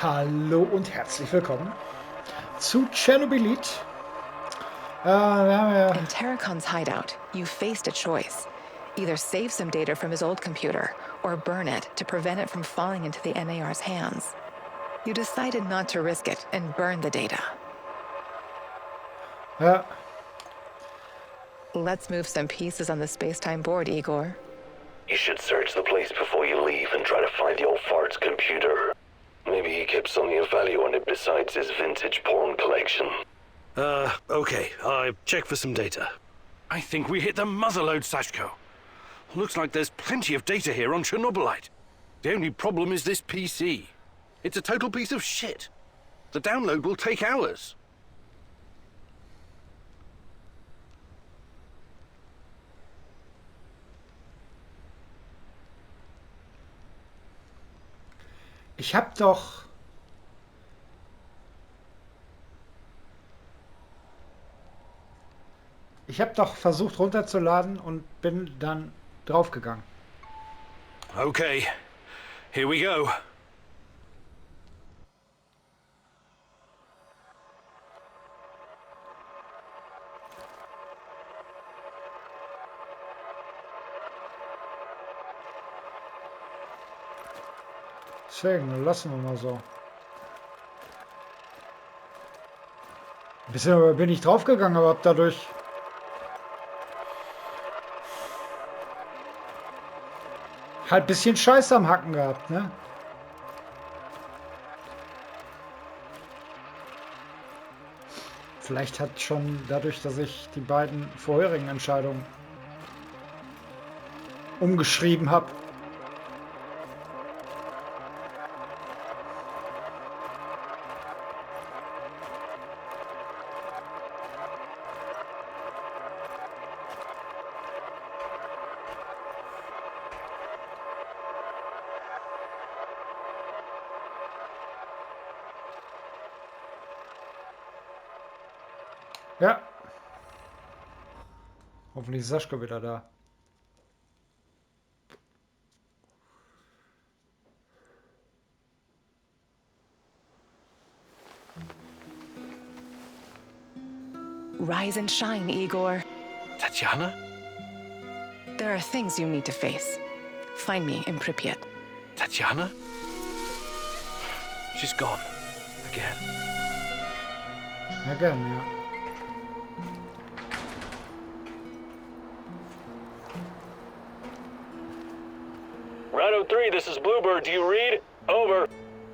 Hallo und herzlich willkommen zu Chernobylite. Wir haben ja In Terracon's hideout, you faced a choice. Either save some data from his old computer, or burn it to prevent it from falling into the NAR's hands. You decided not to risk it and burn the data. ja, Let's move some pieces on the space-time board, Igor. You should search the place before you leave and try to find the old fart's computer. Maybe he kept something of value on it besides his vintage porn collection. Okay. I checked for some data. I think we hit the motherlode, Sashko. Looks like there's plenty of data here on Chernobylite. The only problem is this PC. It's a total piece of shit. The download will take hours. ich habe doch... Ich habe doch versucht runterzuladen und bin dann draufgegangen. Okay, here we go. Deswegen lassen wir mal so. Bisher bin ich draufgegangen, aber hab dadurch... halt ein bisschen Scheiße am Hacken gehabt, ne? Vielleicht hat schon dadurch, dass ich die beiden vorherigen Entscheidungen umgeschrieben habe. Ja. Hoffentlich ist Sascha wieder da. Rise and shine, Igor. Tatjana? There are things you need to face. Find me in Pripyat. Tatjana? She's gone. Again. Again, ja. Rhino 3, this is Bluebird. Do you read? Over.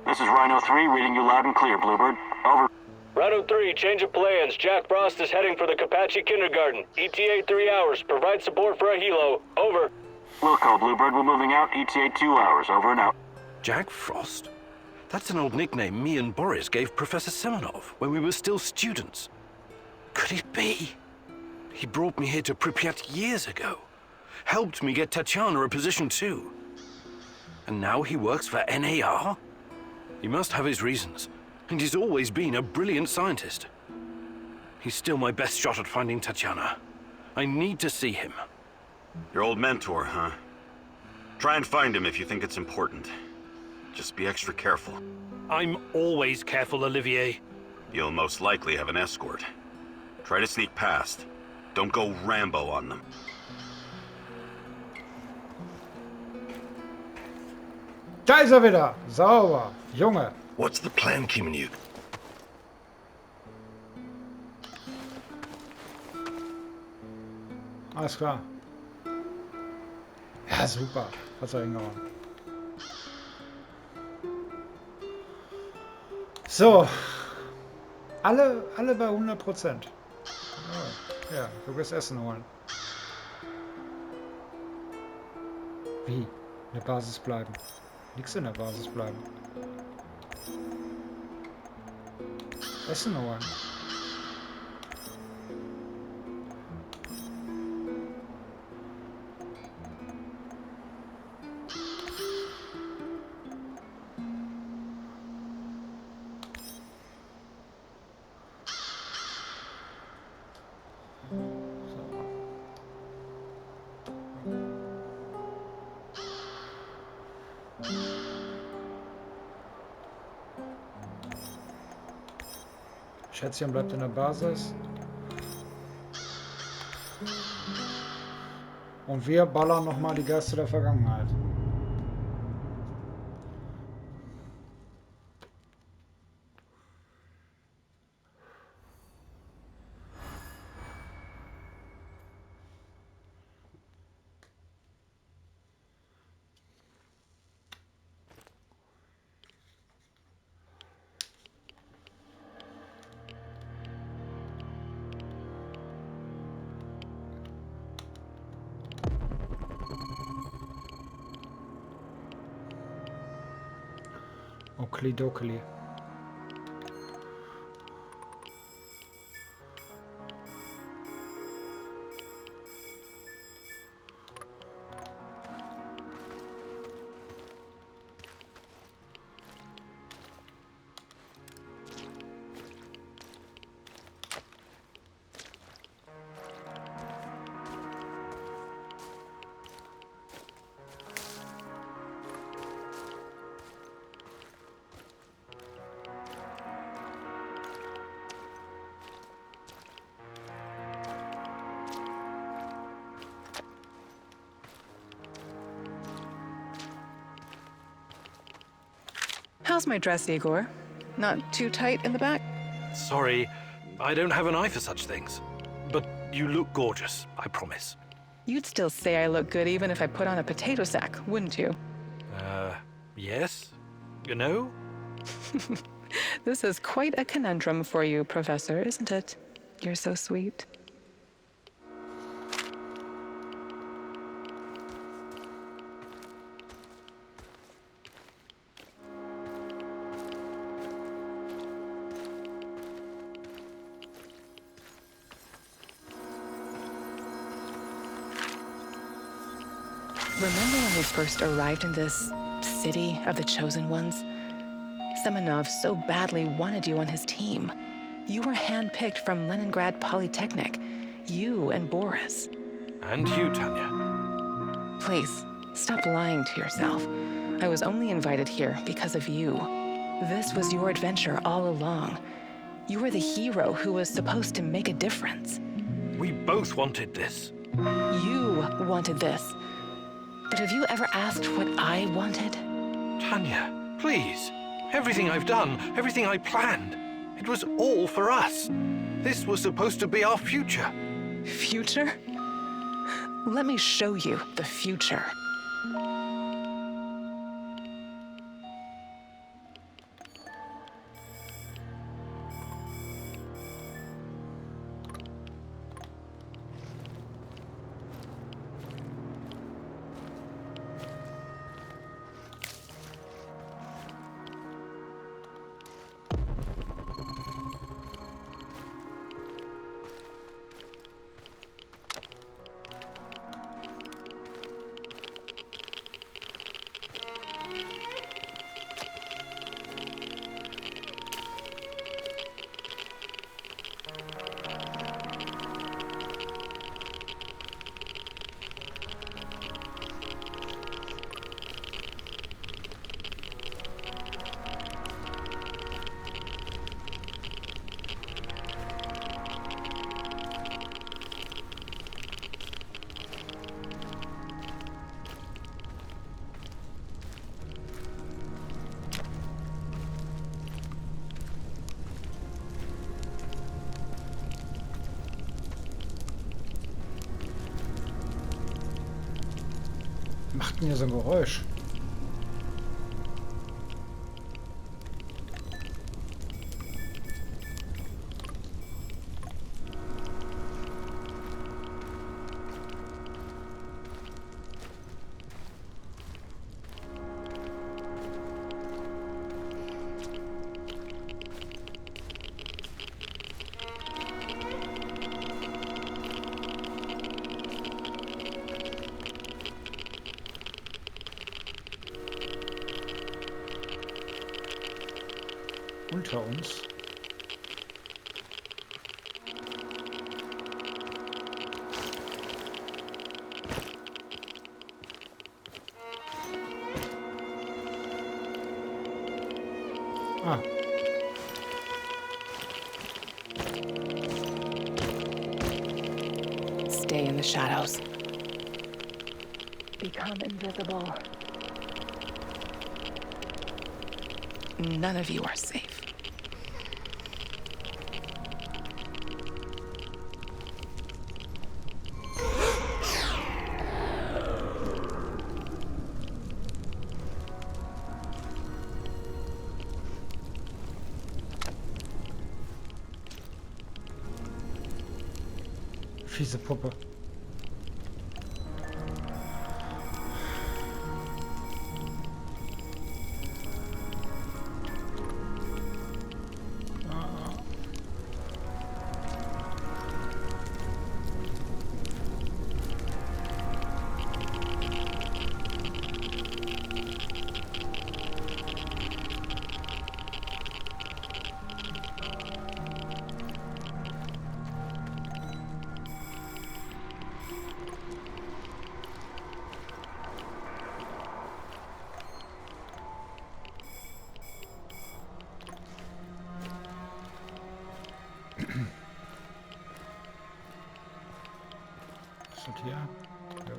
This is Rhino 3, reading you loud and clear, Bluebird. Over. Rhino 3, change of plans. Jack Frost is heading for the Kapachi Kindergarten. ETA 3 hours. Provide support for a helo. Over. Wilco, Bluebird, we're moving out. ETA 2 hours. Over and out. Jack Frost? That's an old nickname me and Boris gave Professor Semenov when we were still students. Could it be? He brought me here to Pripyat years ago. Helped me get Tatjana a position too. And now he works for NAR? He must have his reasons. And he's always been a brilliant scientist. He's still my best shot at finding Tatjana. I need to see him. Your old mentor, huh? Try and find him if you think it's important. Just be extra careful. I'm always careful, Olivier. You'll most likely have an escort. Try to sneak past. Don't go Rambo on them. Da ist er wieder. Sauber. Junge. What's the plan, Kimenyuk? Alles klar. Ja, super. Hat's ja hingehauen. So. Alle bei 100%. Oh, ja, du wirst Essen holen. Wie? In der Basis bleiben. Nix in der Basis bleiben. Essen holen. Schätzchen bleibt in der Basis. Und wir ballern nochmal die Geister der Vergangenheit. Oklidokli. How's my dress, Igor? Not too tight in the back? Sorry, I don't have an eye for such things. But you look gorgeous, I promise. You'd still say I look good even if I put on a potato sack, wouldn't you? Yes? You know? This is quite a conundrum for you, Professor, isn't it? You're so sweet. Remember when we first arrived in this city of the Chosen Ones? Semenov so badly wanted you on his team. You were handpicked from Leningrad Polytechnic. You and Boris. And you, Tanya. Please, stop lying to yourself. I was only invited here because of you. This was your adventure all along. You were the hero who was supposed to make a difference. We both wanted this. You wanted this. But have you ever asked what I wanted? Tanya, please. Everything I've done, everything I planned, it was all for us. This was supposed to be our future. Future? Let me show you the future. Macht denn hier so ein Geräusch? Unter uns. Ah. in the shadows. Become invisible. None of you are safe. Fiese Puppe. Ist das hier? Ja.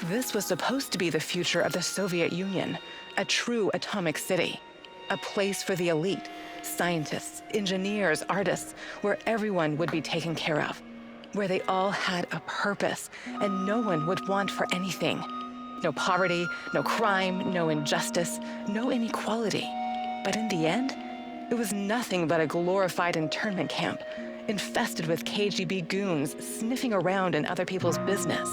This was supposed to be the future of the Soviet Union, a true atomic city, a place for the elite, scientists, engineers, artists, where everyone would be taken care of, where they all had a purpose and no one would want for anything. No poverty, no crime, no injustice, no inequality. But in the end, it was nothing but a glorified internment camp, infested with KGB goons sniffing around in other people's business.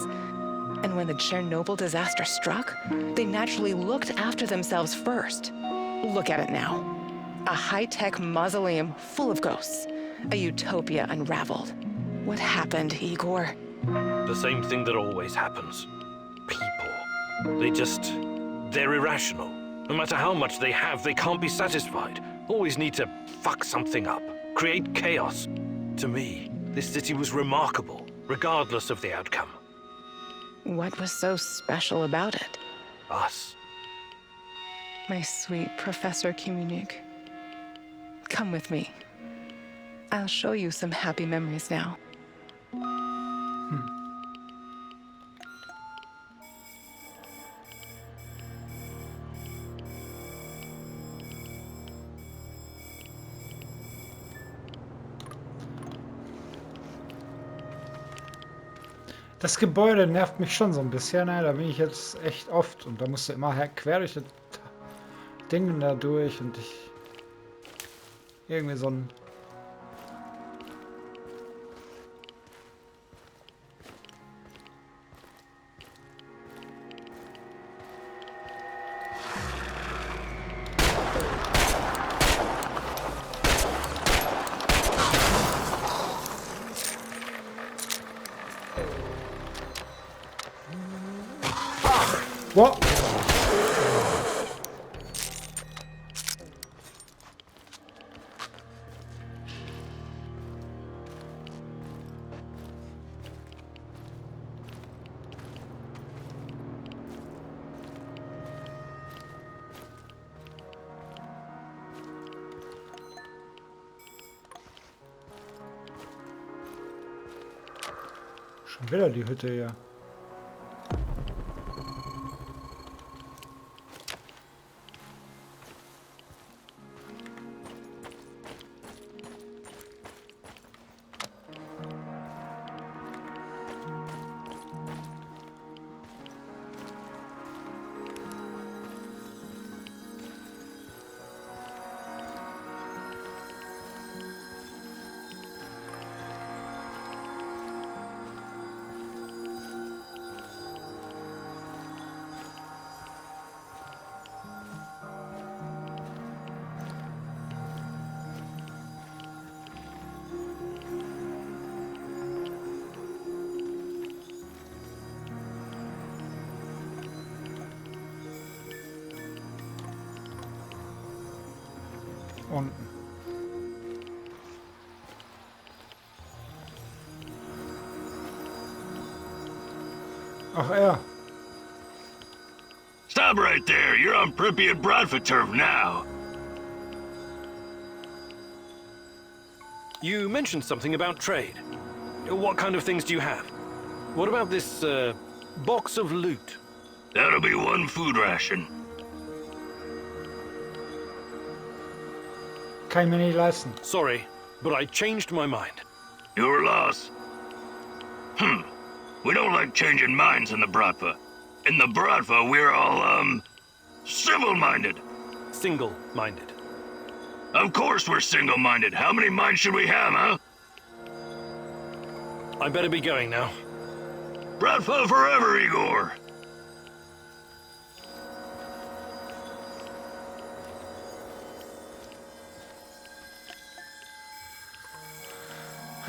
And when the Chernobyl disaster struck, they naturally looked after themselves first. Look at it now. A high-tech mausoleum full of ghosts. A utopia unraveled. What happened, Igor? The same thing that always happens. People. They're irrational. No matter how much they have, they can't be satisfied. Always need to fuck something up. Create chaos. To me, this city was remarkable, regardless of the outcome. What was so special about it? Us. My sweet Professor Kimunik. Come with me. I'll show you some happy memories now. Das Gebäude nervt mich schon so ein bisschen, ne? Da bin ich jetzt echt oft und da musst du immer quer durch das Ding da durch und ich irgendwie so ein... Wow. Schon wieder die Hütte hier. Unten. Ach, er. Stop right there. You're on Pripyat Bradford turf now. You mentioned something about trade. What kind of things do you have? What about this, box of loot? That'll be one food ration. Kann ich mir nicht leisten. Sorry, but I changed my mind. Your loss. We don't like changing minds in the Bratva. In the Bratva, we're all, civil-minded. Single-minded. Of course we're single-minded. How many minds should we have, huh? I better be going now. Bratva forever, Igor!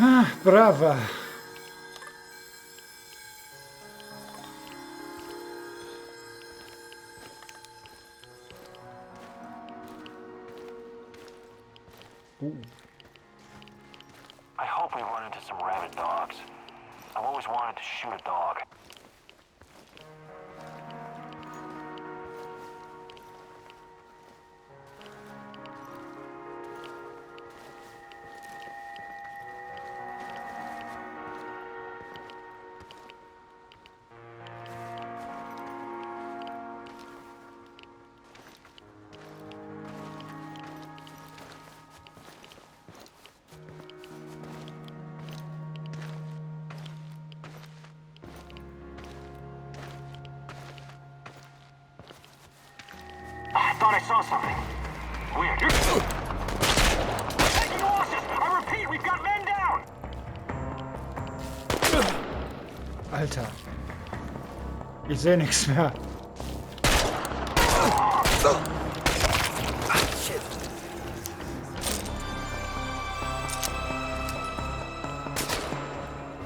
Ah, brava. I hope we run into some rabid dogs. I've always wanted to shoot a dog. I thought I saw something. Weird. Taking losses! I repeat, we've got men down! Alter. Ich sehe nichts mehr.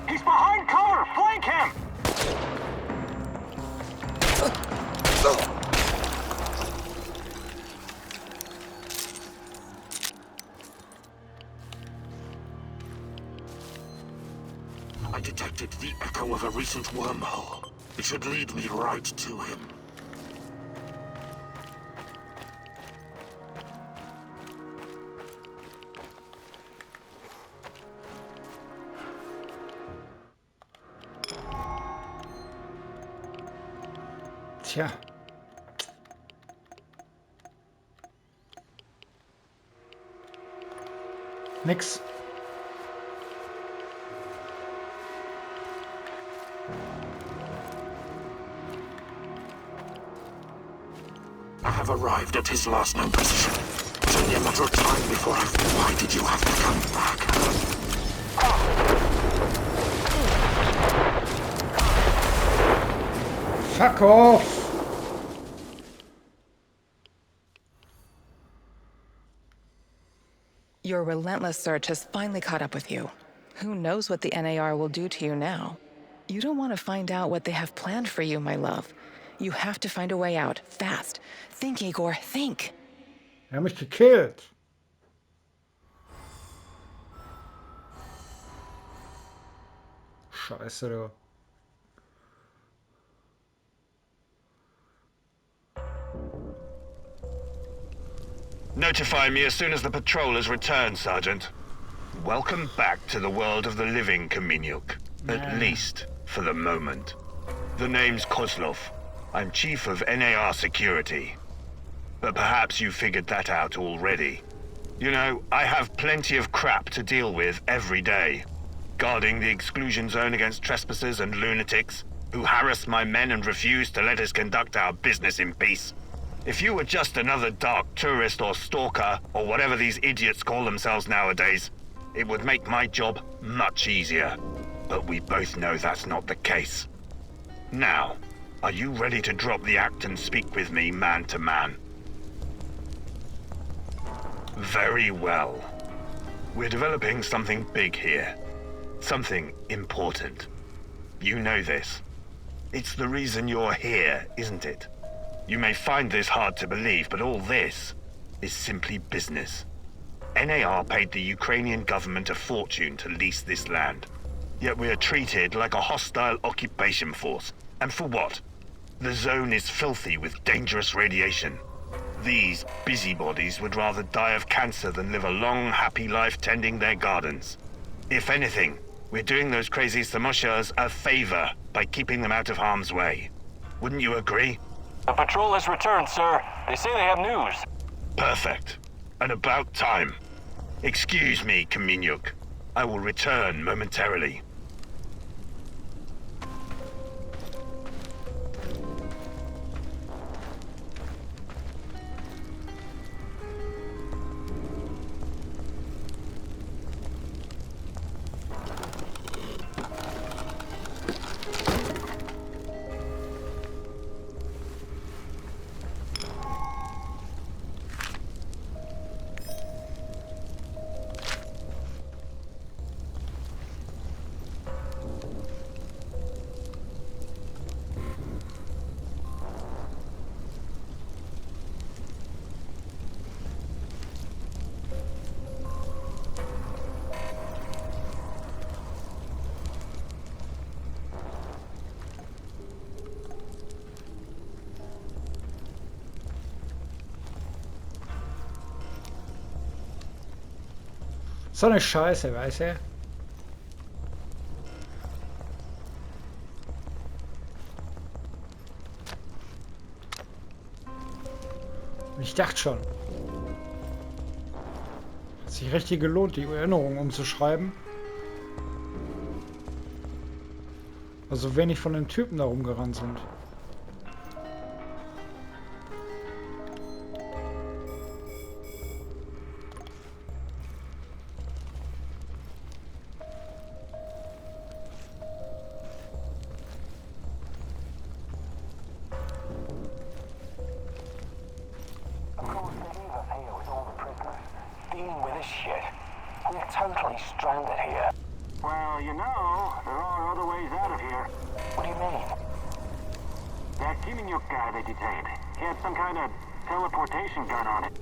He's behind cover! Flank him! I detected the echo of a recent wormhole. It should lead me right to him. Tja. Nix. I have arrived at his last known position. It's only a matter of time before I... Why did you have to come back? Fuck off! Your relentless search has finally caught up with you. Who knows what the NAR will do to you now? You don't want to find out what they have planned for you, my love. You have to find a way out, fast. Think, Igor, think. Er hat mich gekillt. Scheiße, du. Notify me as soon as the patrol has returned, Sergeant. Welcome back to the world of the living, Kaminyuk. At least, for the moment. The name's Kozlov. I'm Chief of NAR Security. But perhaps you figured that out already. You know, I have plenty of crap to deal with every day. Guarding the exclusion zone against trespassers and lunatics, who harass my men and refuse to let us conduct our business in peace. If you were just another dark tourist or stalker, or whatever these idiots call themselves nowadays, it would make my job much easier. But we both know that's not the case. Now, are you ready to drop the act and speak with me man to man? Very well. We're developing something big here. Something important. You know this. It's the reason you're here, isn't it? You may find this hard to believe, but all this is simply business. NAR paid the Ukrainian government a fortune to lease this land. Yet we are treated like a hostile occupation force. And for what? The zone is filthy with dangerous radiation. These busybodies would rather die of cancer than live a long, happy life tending their gardens. If anything, we're doing those crazy Samoshas a favor by keeping them out of harm's way. Wouldn't you agree? The patrol has returned, sir. They say they have news. Perfect. And about time. Excuse me, Kaminyuk. I will return momentarily. So eine Scheiße, weißt du? Ich dachte schon. Hat sich richtig gelohnt, die Erinnerungen umzuschreiben. Also wenig von den Typen da rumgerannt sind. Well, you know, there are other ways out of here. What do you mean? That Kaminyuk guy they detained, he had some kind of teleportation gun on it.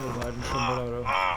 Ihr beiden schon mal, oder?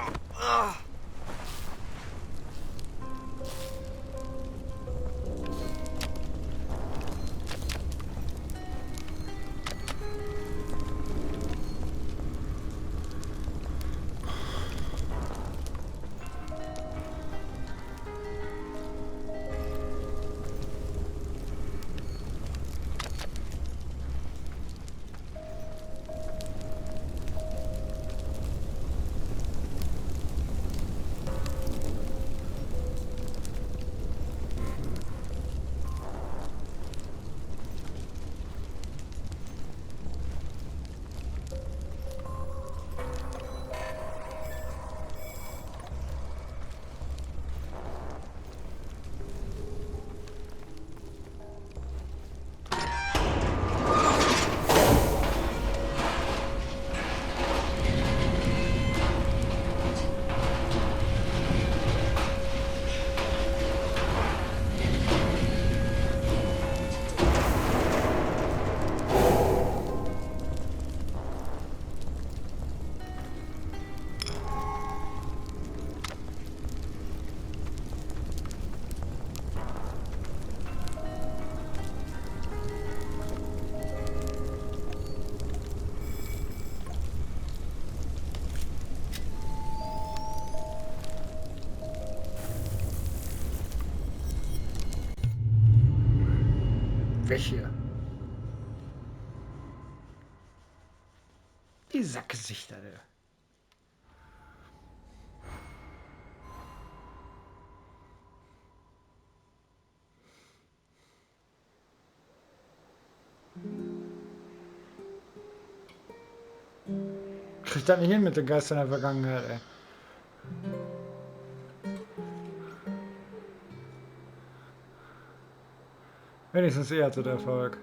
weg hier. Die Sackgesichter, der. Kriegt das nicht hin mit den Geistern der Vergangenheit, ey. Wenigstens er hatte der Erfolg.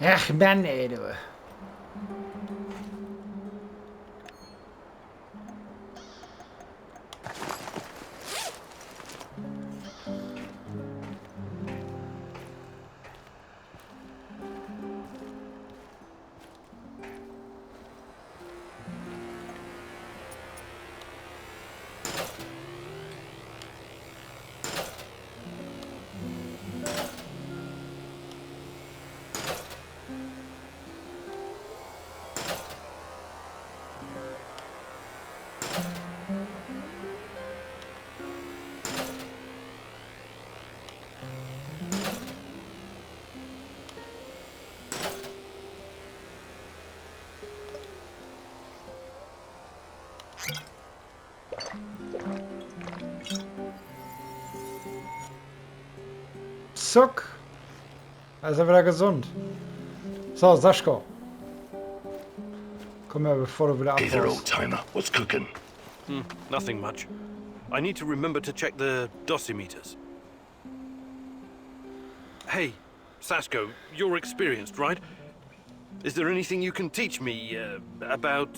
Ach Mann, ey, du. Zuck. Da ist er wieder gesund. So, Saschko. Komm her, bevor du wieder Hey there, abhaust. old timer. What's cooking? Nothing much. I need to remember to check the dosimeters. Hey, Sasko, you're experienced, right? Is there anything you can teach me about...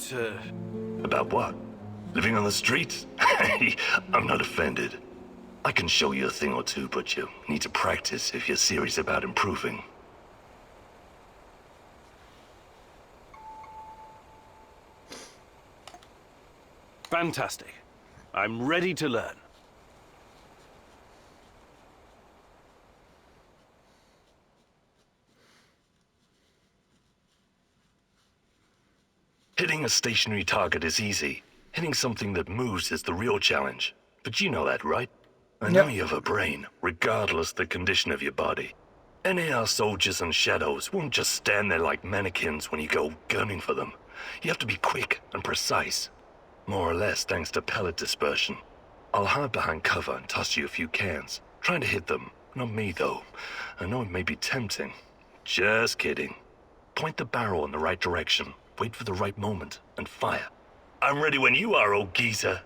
About what? Living on the streets? I'm not offended. I can show you a thing or two, but you need to practice if you're serious about improving. Fantastic. I'm ready to learn. Hitting a stationary target is easy. Hitting something that moves is the real challenge. But you know that, right? I know you have a brain, regardless the condition of your body. NAR soldiers and shadows won't just stand there like mannequins when you go gunning for them. You have to be quick and precise. More or less thanks to pellet dispersion. I'll hide behind cover and toss you a few cans. Trying to hit them. Not me, though. I know it may be tempting. Just kidding. Point the barrel in the right direction. Wait for the right moment and fire. I'm ready when you are, old geezer.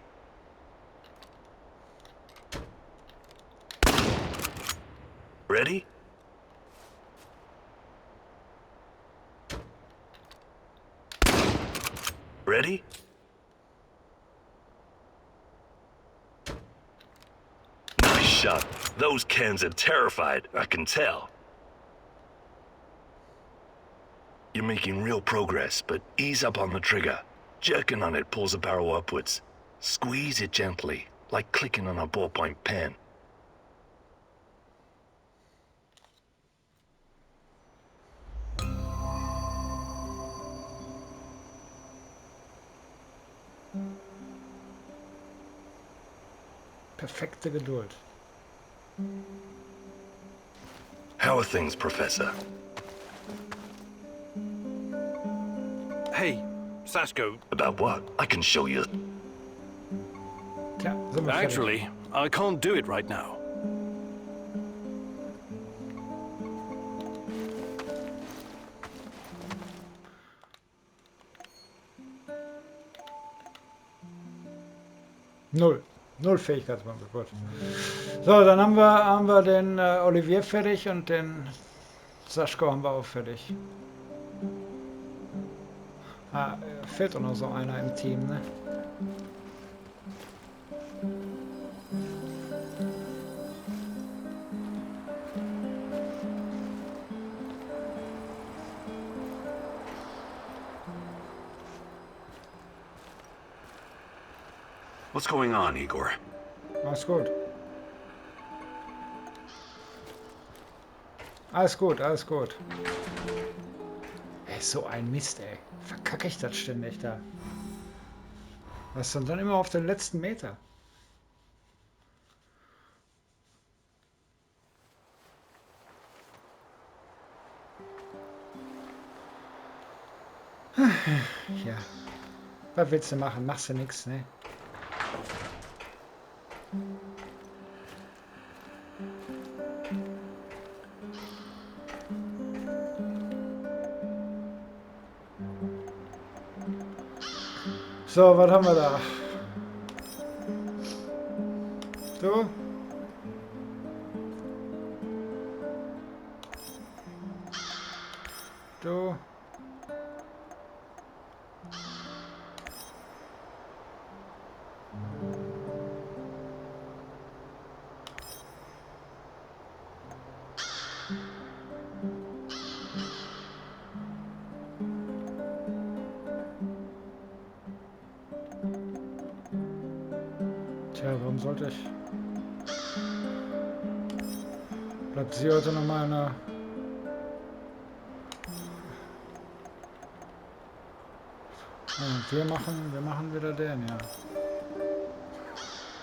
Ready? Ready? Nice shot. Those cans are terrified, I can tell. You're making real progress, but ease up on the trigger. Jerking on it pulls the barrel upwards. Squeeze it gently, like clicking on a ballpoint pen. Perfekte Geduld. How are things, Professor? Hey, Sasko. About what? I can show you. Tja, sind wir fertig. Actually, I can't do it right now. Null Fähigkeitswürfel, gut. So, dann haben wir den Olivier fertig und den Saschko haben wir auch fertig. Ah, fehlt auch noch so einer im Team, ne? What's going on, Igor? Alles gut. Alles gut, alles gut. Ey, so ein Mist, ey. Verkacke ich das ständig da. Was ist denn dann immer auf den letzten Meter? Ja. Was willst du machen? Machst du nichts, ne? So, was haben wir da? Du? Du? Tja, warum sollte ich? Bleibt sie heute noch mal eine... Wir machen wieder den, ja.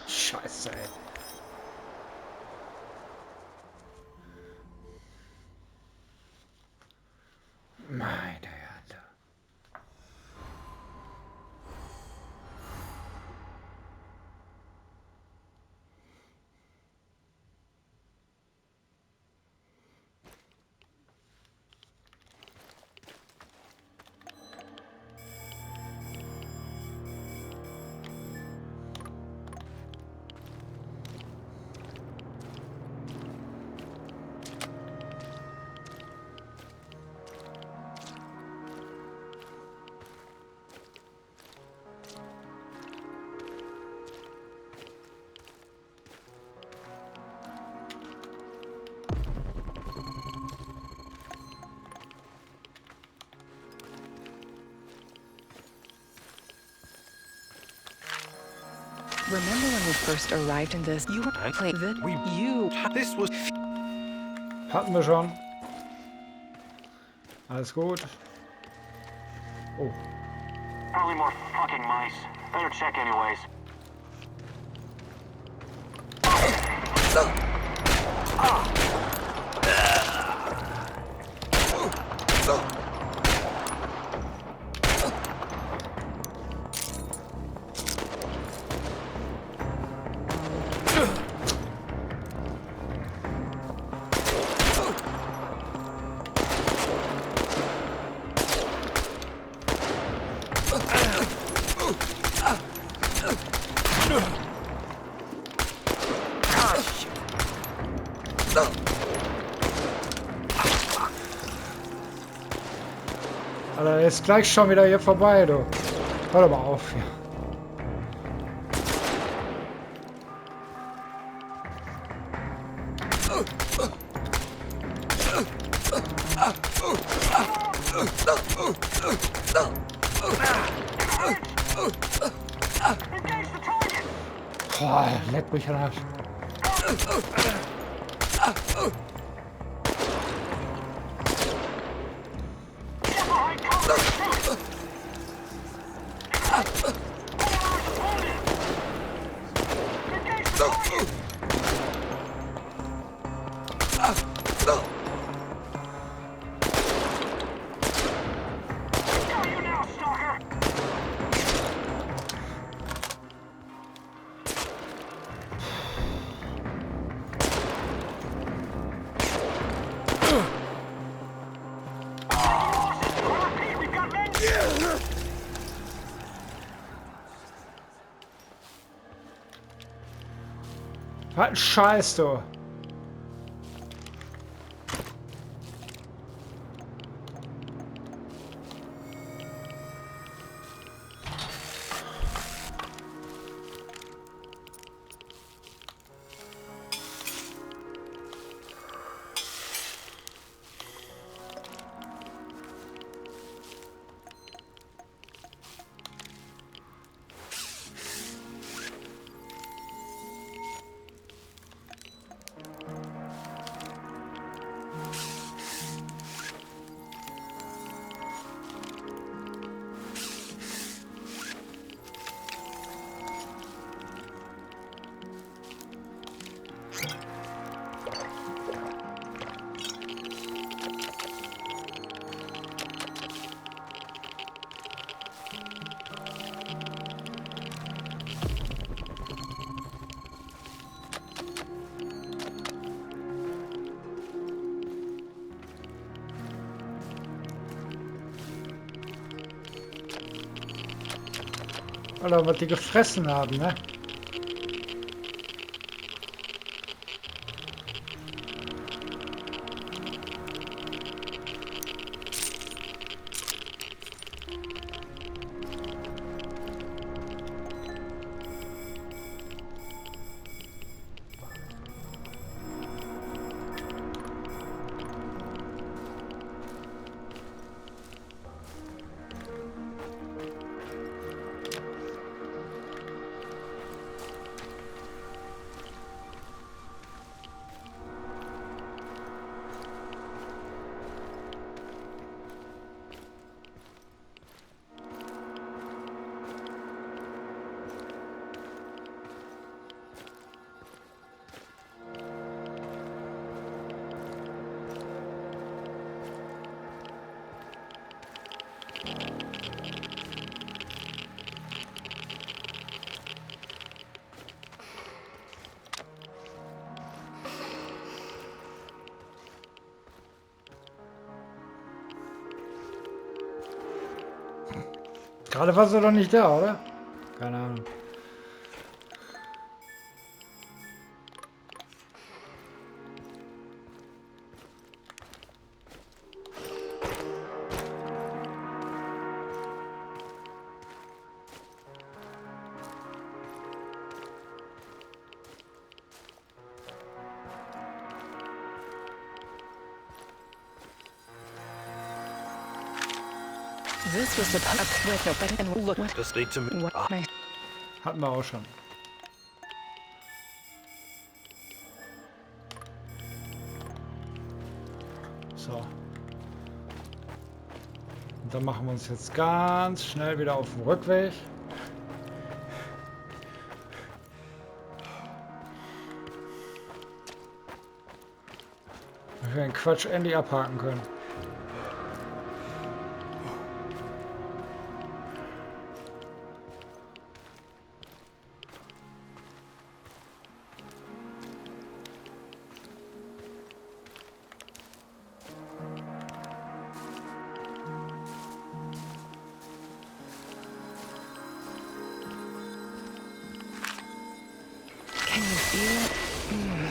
Scheiße, ey. Meine Güte. Remember when we first arrived in this? You were playing This was... Hatten wir schon. Alles gut. Oh. Probably more fucking mice. Better check anyways. Alter, der ist gleich schon wieder hier vorbei, du. Hör doch mal auf hier. Boah, leck mich an den Arsch. Was ein Scheiß, du. Oder was die gefressen haben, ne? Gerade warst du doch nicht da, oder? Keine Ahnung. This was the wait, no, and look what Just need to... my Hatten wir auch schon. So. Und dann machen wir uns jetzt ganz schnell wieder auf den Rückweg. Damit wir den Quatsch endlich abhaken können.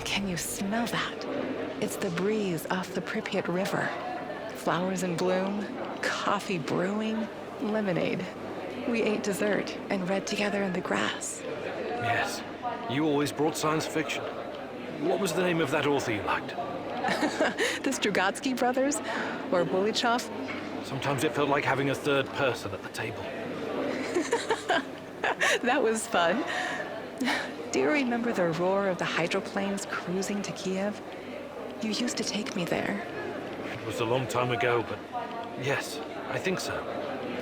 Can you smell that? It's the breeze off the Pripyat River. Flowers in bloom, coffee brewing, lemonade. We ate dessert and read together in the grass. Yes. You always brought science fiction. What was the name of that author you liked? The Strugatsky brothers? Or Bulichov? Sometimes it felt like having a third person at the table. That was fun. Do you remember the roar of the hydroplanes cruising to Kiev? You used to take me there. It was a long time ago, but yes, I think so.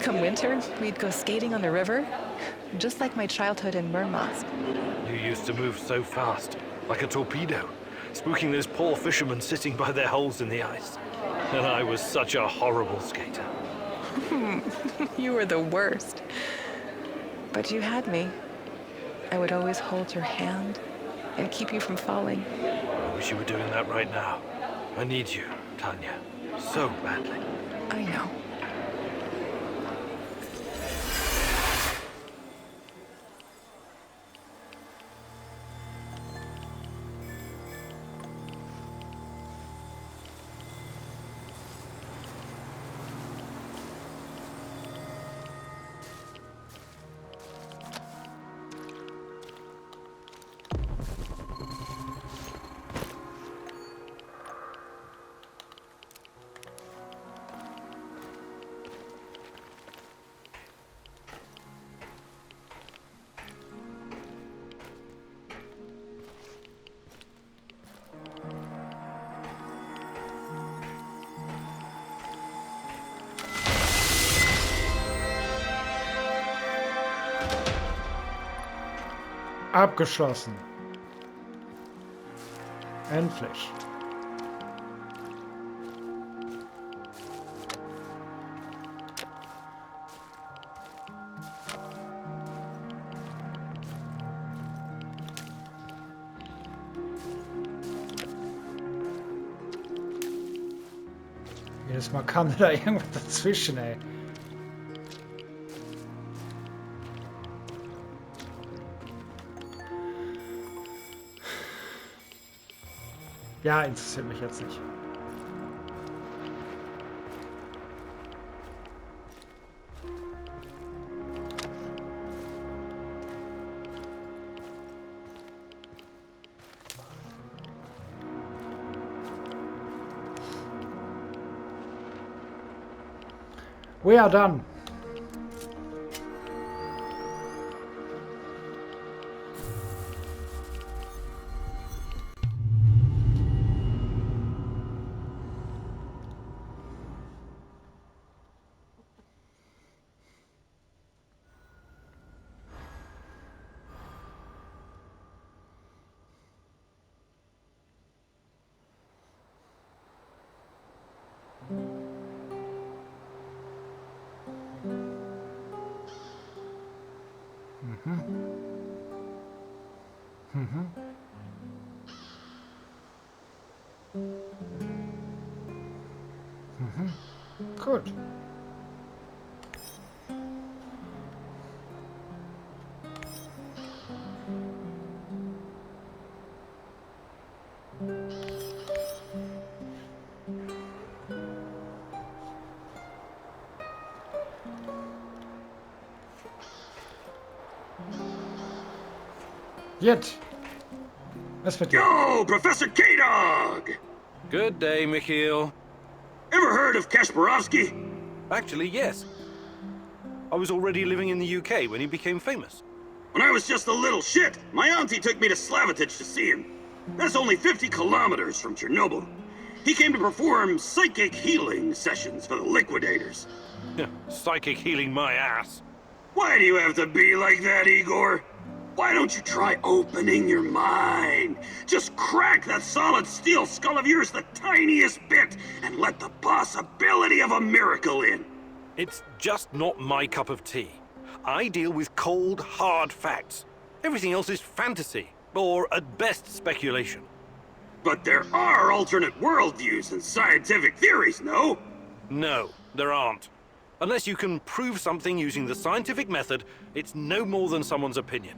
Come winter, we'd go skating on the river, just like my childhood in Murmansk. You used to move so fast, like a torpedo, spooking those poor fishermen sitting by their holes in the ice. And I was such a horrible skater. You were the worst. But you had me. I would always hold your hand and keep you from falling. I wish you were doing that right now. I need you, Tanya, so badly. I know. Abgeschlossen. Endlich. Jedes Mal kam da irgendwas dazwischen, ey. Ja, interessiert mich jetzt nicht. We are done. Gut. Jetzt. Was mit dir? Yo, Professor K-Dog! Good day, Mikhail. Ever heard of Kasparovsky? Actually, yes. I was already living in the UK when he became famous. When I was just a little shit, my auntie took me to Slavitich to see him. That's only 50 kilometers from Chernobyl. He came to perform psychic healing sessions for the liquidators. Psychic healing my ass. Why do you have to be like that, Igor? Why don't you try opening your mind? Just crack that solid steel skull of yours the tiniest bit and let the possibility of a miracle in. It's just not my cup of tea. I deal with cold, hard facts. Everything else is fantasy, or at best speculation. But there are alternate worldviews and scientific theories, no? No, there aren't. Unless you can prove something using the scientific method, it's no more than someone's opinion.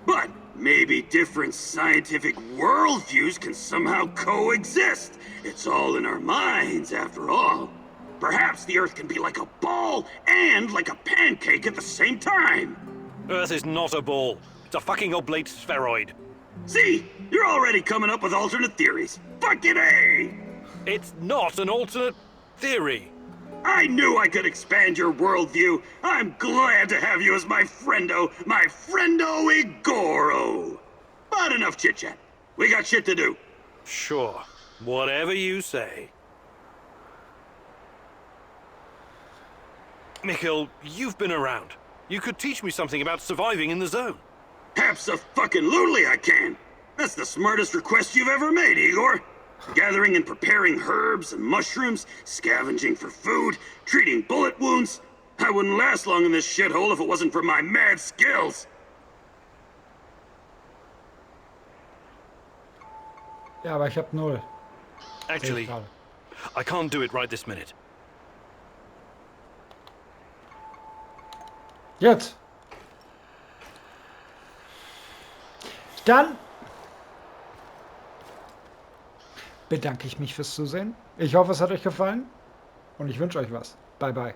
But maybe different scientific worldviews can somehow coexist. It's all in our minds, after all. Perhaps the Earth can be like a ball and like a pancake at the same time. Earth is not a ball. It's a fucking oblate spheroid. See? You're already coming up with alternate theories. Fucking A! It's not an alternate theory. I knew I could expand your worldview. I'm glad to have you as my friendo Igoro. But enough chit-chat. We got shit to do. Sure. Whatever you say. Mikhail, you've been around. You could teach me something about surviving in the zone. Abso-fucking-lutely I can. That's the smartest request you've ever made, Igor. Gathering and preparing herbs and mushrooms, scavenging for food, treating bullet wounds. I wouldn't last long in this shithole if it wasn't for my mad skills. Ja, aber ich habe 0. Actually, I can't do it right this minute. Jetzt. Dann bedanke ich mich fürs Zusehen. Ich hoffe, es hat euch gefallen und ich wünsche euch was. Bye, bye.